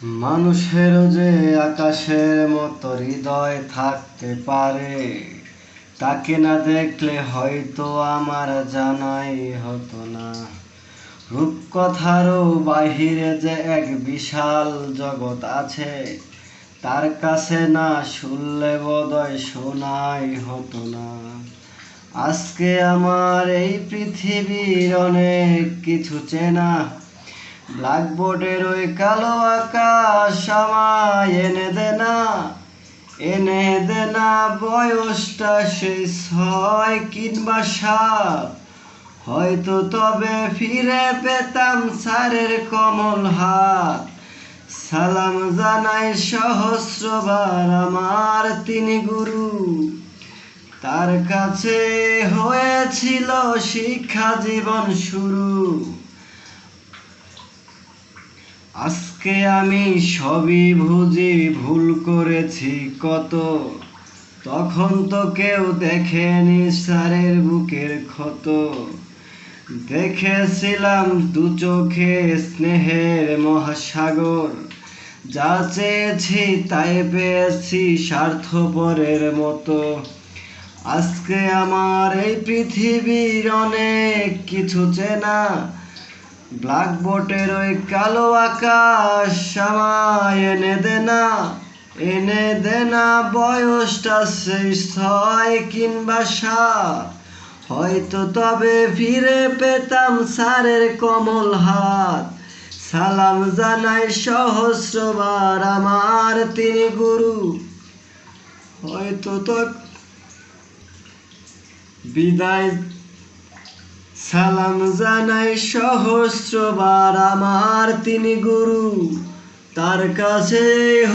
মানুষেরও যে আকাশের মতো হৃদয় থাকতে পারে, তাকে না দেখলে হয়তো আমার জানাই হতো না। রূপকথারও বাহিরে যে এক বিশাল জগৎ আছে, তার কাছে না শুনলে বোধহয় শোনাই হতো না। আজকে আমার এই পৃথিবীর অনেক কিছু চেনা, ব্ল্যাকবোর্ডের ওই কালো আকাশ আমায় এনে দে না বয়সটা সেই 6 কিংবা 7। হয়তো তবে ফিরে পেতাম স্যারের কোমল হাত। সালাম জানাই সহস্রবার আমার তিনি গুরু, তার কাছে হয়েছিল শিক্ষা জীবন শুরু। আজকে আমি সবই বুঝি, ভুল করেছি কত, তখন তো কেউ দেখেনি স্যারের বুকের ক্ষত। দেখেছিলাম দু চোখে স্নেহের মহাসাগর, যা চেয়েছি তাই পেয়েছি স্বার্থপরের মতো। আজকে আমার এই পৃথিবীর অনেক কিছু চেনা, ব্ল্যাকবোর্ডের ওই কালো আকাশ আমায় এনে দে না বয়সটা সেই 6 কিংবা 7। হয়তো তবে ফিরে পেতাম স্যারের কোমল হাত। সালাম জানাই সহস্রবার আমার তিনি গুরু, হয়তো তো বিদায়। সালাম জানাই সহস্রবার আমার তিনি গুরু, তার কাছে